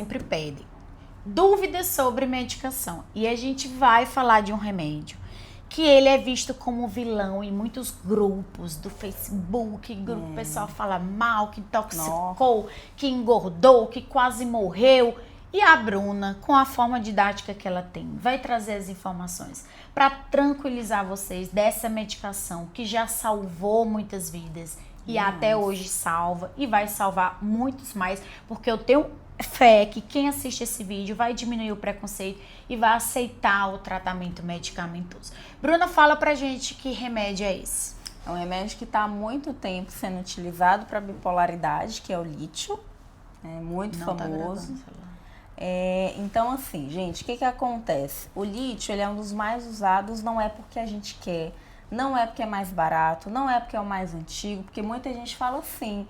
sempre pedem dúvidas sobre medicação. E a gente vai falar de um remédio que ele é visto como vilão em muitos grupos do Facebook, o pessoal fala mal, que intoxicou, que engordou, que quase morreu. E a Bruna, com a forma didática que ela tem, vai trazer as informações para tranquilizar vocês dessa medicação que já salvou muitas vidas e até hoje salva e vai salvar muitos mais, porque eu tenho fé que quem assiste esse vídeo vai diminuir o preconceito e vai aceitar o tratamento medicamentoso. Bruna, fala pra gente que remédio é esse. É um remédio que está há muito tempo sendo utilizado para bipolaridade, que é o lítio, é muito famoso. Então, assim, gente, o que acontece? O lítio, ele é um dos mais usados, não é porque a gente quer, não é porque é mais barato, não é porque é o mais antigo, porque muita gente fala assim,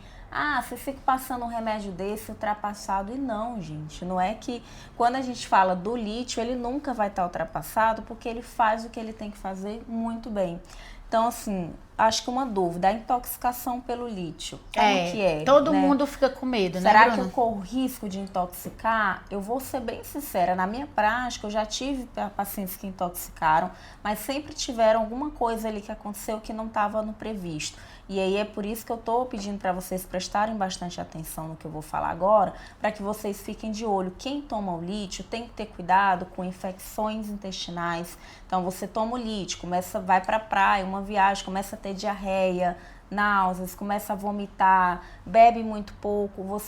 você fica passando um remédio desse ultrapassado. E não, gente, não é que quando a gente fala do lítio, ele nunca vai estar ultrapassado, porque ele faz o que ele tem que fazer muito bem. Então, assim, acho que uma dúvida, a intoxicação pelo lítio, como que é? Todo mundo fica com medo, né, Será Bruna? que eu corro risco de intoxicar? Eu vou ser bem sincera, na minha prática eu já tive pacientes que intoxicaram, mas sempre tiveram alguma coisa ali que aconteceu que não estava no previsto. E aí é por isso que eu estou pedindo para vocês prestarem bastante atenção no que eu vou falar agora, para que vocês fiquem de olho. Quem toma o lítio tem que ter cuidado com infecções intestinais. Então você toma o lítio, vai para a praia, uma viagem, começa a ter diarreia, náuseas, começa a vomitar, bebe muito pouco, o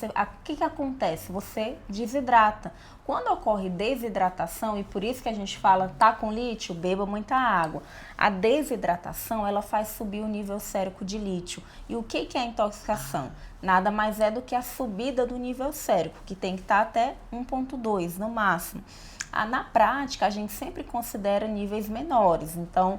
que acontece? Você desidrata. Quando ocorre desidratação, e por isso que a gente fala, tá com lítio, beba muita água. A desidratação, ela faz subir o nível sérico de lítio. E o que é a intoxicação? Nada mais é do que a subida do nível sérico, que tem que estar até 1,2 no máximo. Na prática, a gente sempre considera níveis menores, então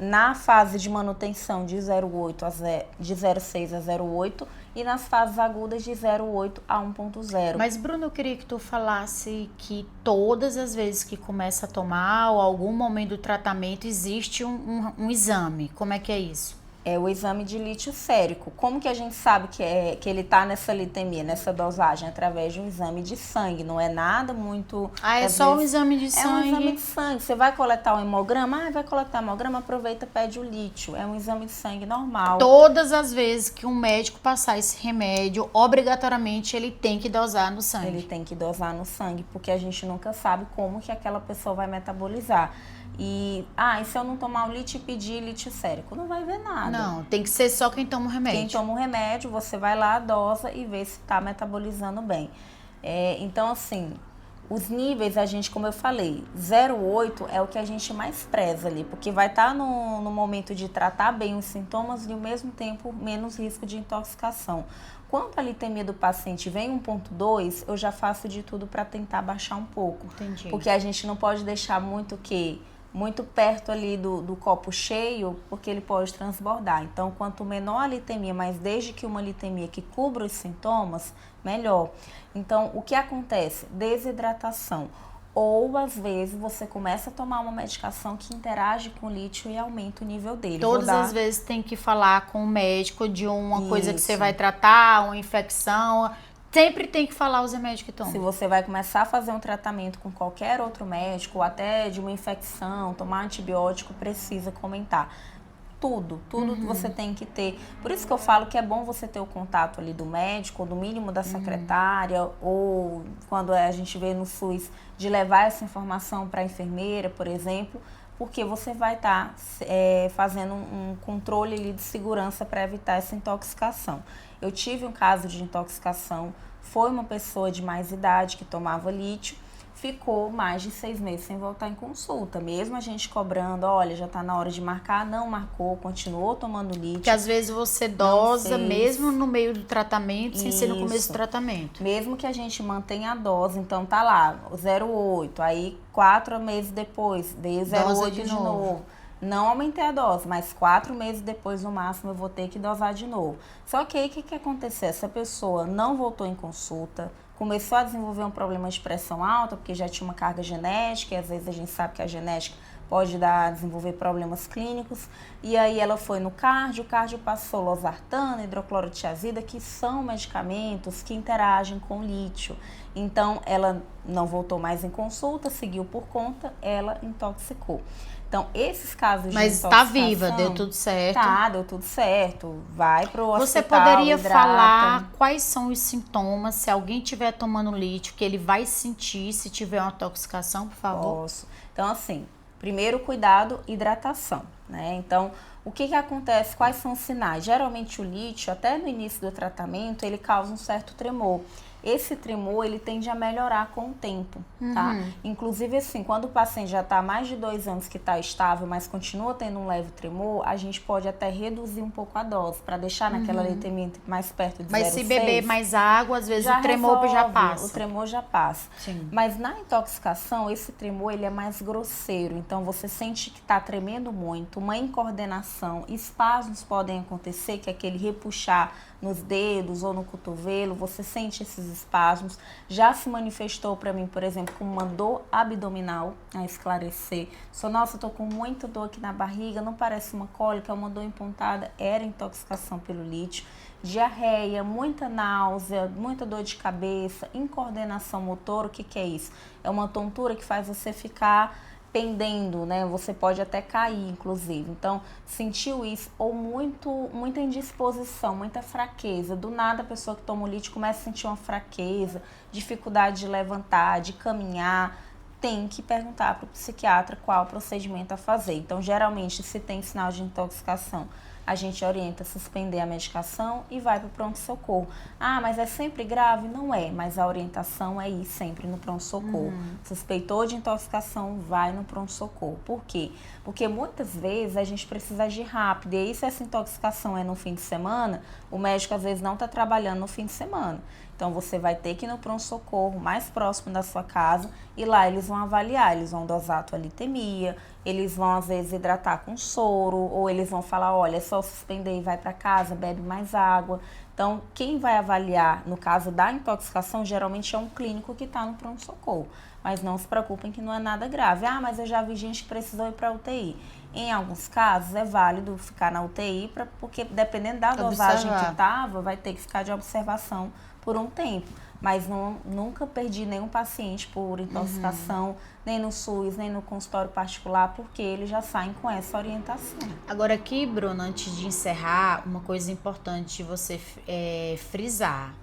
na fase de manutenção de 0,6 a 0,8 e nas fases agudas de 0,8 a 1,0. Mas, Bruno, eu queria que tu falasse que todas as vezes que começa a tomar ou algum momento do tratamento existe um exame. Como é que é isso? É o exame de lítio sérico. Como que a gente sabe que ele está nessa litemia, nessa dosagem? Através de um exame de sangue, não é nada muito... É só um exame de sangue? É um exame de sangue. Você vai coletar um hemograma? Vai coletar hemograma, aproveita, pede o lítio. É um exame de sangue normal. Todas as vezes que um médico passar esse remédio, obrigatoriamente ele tem que dosar no sangue? Ele tem que dosar no sangue, porque a gente nunca sabe como que aquela pessoa vai metabolizar. E se eu não tomar o lítio e pedir lítio sérico, não vai ver nada. Não, tem que ser só quem toma o remédio. Quem toma o remédio, você vai lá, dosa e vê se está metabolizando bem. Então, assim, os níveis, como eu falei, 0,8 é o que a gente mais preza ali, porque vai estar no momento de tratar bem os sintomas e, ao mesmo tempo, menos risco de intoxicação. Quando a litemia do paciente vem 1,2, eu já faço de tudo para tentar baixar um pouco. Entendi. Porque a gente não pode deixar muito perto ali do copo cheio, porque ele pode transbordar. Então, quanto menor a litemia, mas desde que uma litemia que cubra os sintomas, melhor. Então, o que acontece? Desidratação. Ou, às vezes, você começa a tomar uma medicação que interage com o lítio e aumenta o nível dele. Todas as vezes tem que falar com o médico de uma coisa que você vai tratar, uma infecção... Sempre tem que falar os remédios que toma. Se você vai começar a fazer um tratamento com qualquer outro médico, ou até de uma infecção, tomar antibiótico, precisa comentar. Tudo que você tem que ter. Por isso que eu falo que é bom você ter o contato ali do médico, ou no mínimo da secretária, ou quando a gente vê no SUS, de levar essa informação para a enfermeira, por exemplo, porque você vai estar fazendo um controle ali de segurança para evitar essa intoxicação. Eu tive um caso de intoxicação, foi uma pessoa de mais idade que tomava lítio, ficou mais de 6 meses sem voltar em consulta. Mesmo a gente cobrando, olha, já está na hora de marcar, não marcou, continuou tomando lítio. Porque às vezes você dosa mesmo no meio do tratamento, sem ser no começo do tratamento. Mesmo que a gente mantenha a dose, então tá lá, 0,8, aí 4 meses depois, dei 0,8 de novo. Não aumentei a dose, mas 4 meses depois, no máximo, eu vou ter que dosar de novo. Só que aí, o que aconteceu? Essa pessoa não voltou em consulta, começou a desenvolver um problema de pressão alta, porque já tinha uma carga genética, e às vezes a gente sabe que a genética pode desenvolver problemas clínicos. E aí ela foi no cardio, o cardio passou losartana, hidroclorotiazida, que são medicamentos que interagem com lítio. Então, ela não voltou mais em consulta, seguiu por conta, ela intoxicou. Então, esses casos de intoxicação... Mas tá viva, deu tudo certo. Tá, deu tudo certo. Vai pro hospital, Você poderia hidrata. falar quais são os sintomas, se alguém estiver tomando lítio, que ele vai sentir se tiver uma intoxicação, por favor? Posso. Então, assim, primeiro cuidado, hidratação, né? Então, o que acontece? Quais são os sinais? Geralmente o lítio, até no início do tratamento, ele causa um certo tremor. Esse tremor, ele tende a melhorar com o tempo, tá? Inclusive, assim, quando o paciente já está há mais de 2 anos que está estável, mas continua tendo um leve tremor, a gente pode até reduzir um pouco a dose, para deixar naquela glicemia mais perto de 0,6. Mas se beber mais água, às vezes já o tremor resolve, já passa. O tremor já passa. Sim. Mas na intoxicação, esse tremor, ele é mais grosseiro. Então, você sente que está tremendo muito, uma incoordenação, espasmos podem acontecer, que é aquele repuxar nos dedos ou no cotovelo, você sente esses espasmos. Já se manifestou para mim, por exemplo, com uma dor abdominal, a esclarecer. Nossa, eu tô com muita dor aqui na barriga, não parece uma cólica, é uma dor empontada, era intoxicação pelo lítio. Diarreia, muita náusea, muita dor de cabeça, incoordenação motora, o que é isso? É uma tontura que faz você ficar pendendo, né? Você pode até cair, inclusive. Então, sentiu isso ou muita indisposição, muita fraqueza. Do nada, a pessoa que toma o lítio começa a sentir uma fraqueza, dificuldade de levantar, de caminhar. Tem que perguntar para o psiquiatra qual procedimento a fazer. Então, geralmente, se tem sinal de intoxicação, a gente orienta a suspender a medicação e vai para o pronto-socorro. Ah, mas é sempre grave? Não é, mas a orientação é ir sempre no pronto-socorro. Suspeitou de intoxicação, vai no pronto-socorro. Por quê? Porque muitas vezes a gente precisa agir rápido. E aí, se essa intoxicação é no fim de semana, o médico às vezes não está trabalhando no fim de semana. Então, você vai ter que ir no pronto-socorro mais próximo da sua casa e lá eles vão avaliar, eles vão dosar a tua litemia, eles vão às vezes hidratar com soro, ou eles vão falar, olha, é só suspender e vai para casa, bebe mais água. Então, quem vai avaliar, no caso da intoxicação, geralmente é um clínico que está no pronto-socorro. Mas não se preocupem que não é nada grave. Ah, mas eu já vi gente que precisou ir para UTI. Em alguns casos, é válido ficar na UTI, porque dependendo da dosagem que estava, vai ter que ficar de observação por um tempo. Mas nunca perdi nenhum paciente por intoxicação, nem no SUS, nem no consultório particular, porque eles já saem com essa orientação. Agora aqui, Bruna, antes de encerrar, uma coisa importante de você frisar.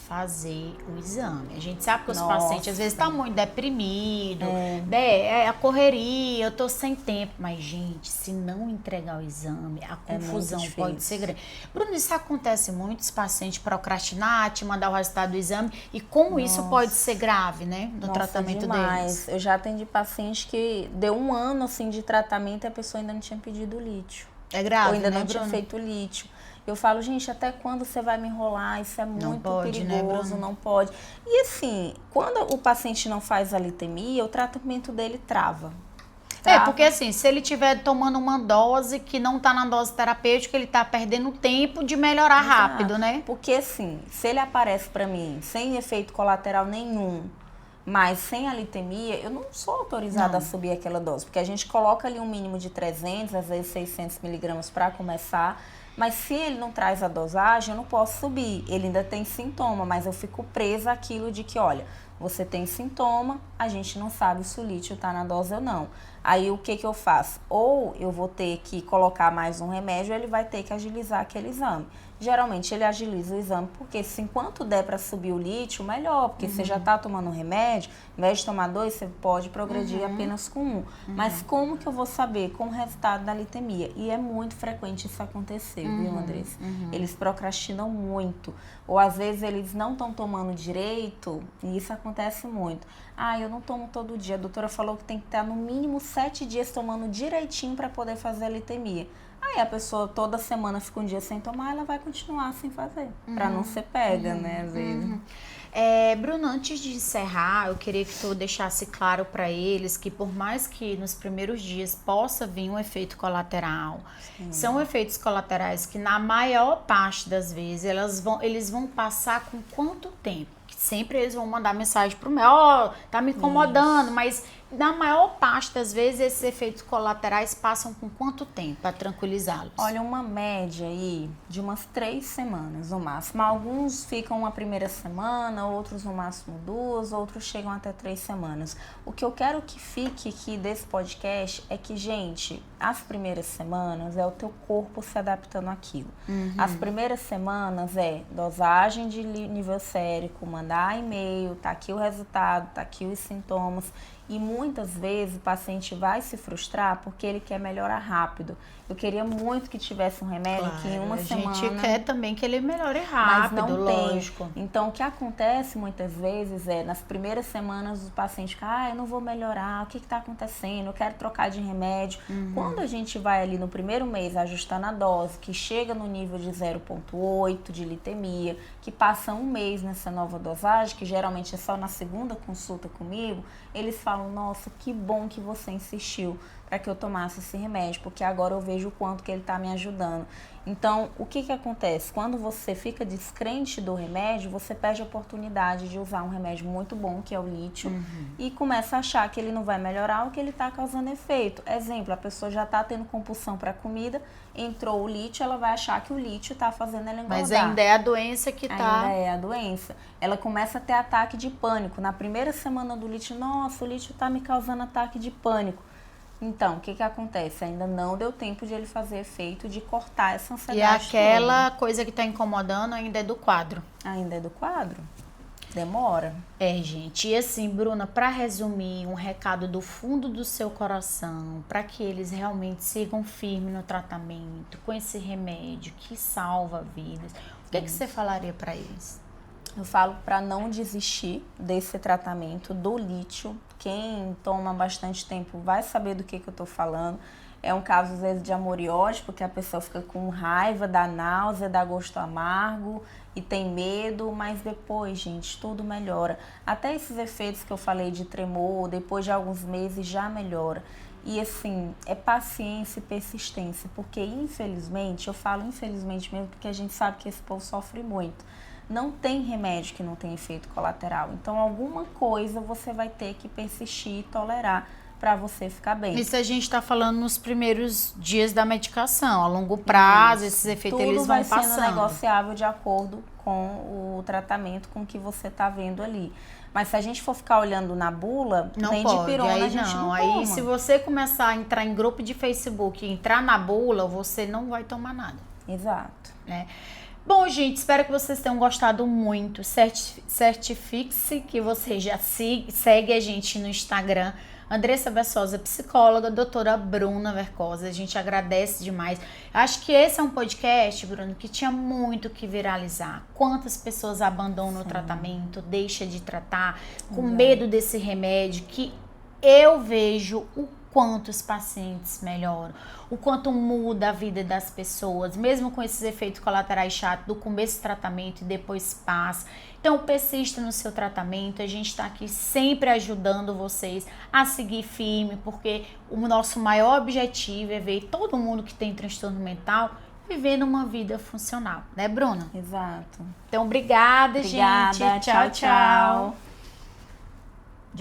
Fazer o exame. A gente sabe que os pacientes às vezes estão muito deprimidos, a correria, eu tô sem tempo. Mas, gente, se não entregar o exame, a confusão pode ser grande. Bruno, isso acontece muito, os pacientes procrastinar, te mandar o resultado do exame, e como isso pode ser grave, né, no tratamento deles. Eu já atendi paciente que deu 1 ano, assim, de tratamento e a pessoa ainda não tinha pedido lítio. É grave, ou ainda né, não tinha feito lítio. Eu falo, gente, até quando você vai me enrolar? Isso é muito perigoso, né, não pode. E assim, quando o paciente não faz a litemia, o tratamento dele trava. Porque assim, se ele estiver tomando uma dose que não está na dose terapêutica, ele está perdendo tempo de melhorar rápido, né? Porque assim, se ele aparece para mim sem efeito colateral nenhum, mas sem a litemia, eu não sou autorizada a subir aquela dose. Porque a gente coloca ali um mínimo de 300, às vezes 600 miligramas para começar. Mas se ele não traz a dosagem, eu não posso subir. Ele ainda tem sintoma, mas eu fico presa àquilo de que, olha, você tem sintoma, a gente não sabe se o lítio está na dose ou não. Aí o que eu faço? Ou eu vou ter que colocar mais um remédio, ou ele vai ter que agilizar aquele exame. Geralmente ele agiliza o exame, porque se enquanto der para subir o lítio, melhor, porque você já está tomando um remédio, ao invés de tomar 2, você pode progredir apenas com 1. Mas como que eu vou saber? Com o resultado da litemia. E é muito frequente isso acontecer, viu, Andressa? Eles procrastinam muito. Ou às vezes eles não estão tomando direito, e isso acontece muito. Ah, eu não tomo todo dia. A doutora falou que tem que estar no mínimo 7 dias tomando direitinho para poder fazer a litemia. Aí a pessoa toda semana fica um dia sem tomar, ela vai continuar sem fazer, para não ser pega, né, às vezes. Bruno, antes de encerrar, eu queria que tu deixasse claro para eles que por mais que nos primeiros dias possa vir um efeito colateral, são efeitos colaterais que na maior parte das vezes eles vão passar com quanto tempo? Sempre eles vão mandar mensagem pro médico, tá me incomodando, mas Na maior parte das vezes, esses efeitos colaterais passam com quanto tempo para tranquilizá-los? Olha, uma média aí de umas 3 semanas no máximo. Alguns ficam uma primeira semana, outros no máximo 2, outros chegam até 3 semanas. O que eu quero que fique aqui desse podcast é que, gente, as primeiras semanas é o teu corpo se adaptando àquilo. As primeiras semanas é dosagem de nível sérico, mandar e-mail, tá aqui o resultado, tá aqui os sintomas. E muitas vezes o paciente vai se frustrar porque ele quer melhorar rápido. Eu queria muito que tivesse um remédio que em uma semana... A gente quer também que ele melhore rápido, mas não lógico. tem. Então, o que acontece muitas vezes é, nas primeiras semanas, o paciente fica, eu não vou melhorar, o que está acontecendo? Eu quero trocar de remédio. Quando a gente vai ali no primeiro mês ajustando a dose, que chega no nível de 0,8 de litemia, que passa um mês nessa nova dosagem, que geralmente é só na segunda consulta comigo, eles falam, nossa, que bom que você insistiu para que eu tomasse esse remédio, porque agora eu vejo o quanto que ele está me ajudando. Então, o que acontece? Quando você fica descrente do remédio, você perde a oportunidade de usar um remédio muito bom, que é o lítio, e começa a achar que ele não vai melhorar ou que ele está causando efeito. Exemplo, a pessoa já está tendo compulsão para comida, entrou o lítio, ela vai achar que o lítio está fazendo ela engordar. Mas ainda é a doença que está... Ainda é a doença. Ela começa a ter ataque de pânico. Na primeira semana do lítio, nossa, o lítio está me causando ataque de pânico. Então, o que acontece? Ainda não deu tempo de ele fazer efeito de cortar essa ansiedade. E aquela coisa que está incomodando ainda é do quadro. Ainda é do quadro. Demora. Gente, e assim, Bruna, para resumir, um recado do fundo do seu coração, para que eles realmente sigam firme no tratamento, com esse remédio que salva vidas, o que você falaria para eles? Eu falo para não desistir desse tratamento do lítio. Quem toma bastante tempo vai saber do que eu tô falando. É um caso, às vezes, de amor e ódio, porque a pessoa fica com raiva, dá náusea, dá gosto amargo e tem medo, mas depois, gente, tudo melhora. Até esses efeitos que eu falei de tremor, depois de alguns meses já melhora. E assim, é paciência e persistência, porque infelizmente, eu falo infelizmente mesmo, porque a gente sabe que esse povo sofre muito. Não tem remédio que não tenha efeito colateral. Então, alguma coisa você vai ter que persistir e tolerar para você ficar bem. Isso a gente está falando nos primeiros dias da medicação. A longo prazo, esses efeitos eles vão passando. Tudo vai sendo negociável de acordo com o tratamento, com o que você está vendo ali. Mas se a gente for ficar olhando na bula, não nem pode, de pirona aí a gente não toma. Aí se você começar a entrar em grupo de Facebook e entrar na bula, você não vai tomar nada. Exato. Né? Bom, gente, espero que vocês tenham gostado muito. Certifique-se que você já segue a gente no Instagram. Andressa Versosa, psicóloga, doutora Bruna Vercosa. A gente agradece demais. Acho que esse é um podcast, Bruno, que tinha muito que viralizar. Quantas pessoas abandonam o tratamento, deixam de tratar, com medo desse remédio, que eu vejo o quanto os pacientes melhoram, o quanto muda a vida das pessoas, mesmo com esses efeitos colaterais chatos do começo do tratamento e depois passa. Então, persista no seu tratamento, a gente está aqui sempre ajudando vocês a seguir firme, porque o nosso maior objetivo é ver todo mundo que tem transtorno mental vivendo uma vida funcional, né, Bruna? Exato. Então, obrigada, gente. Tchau, tchau.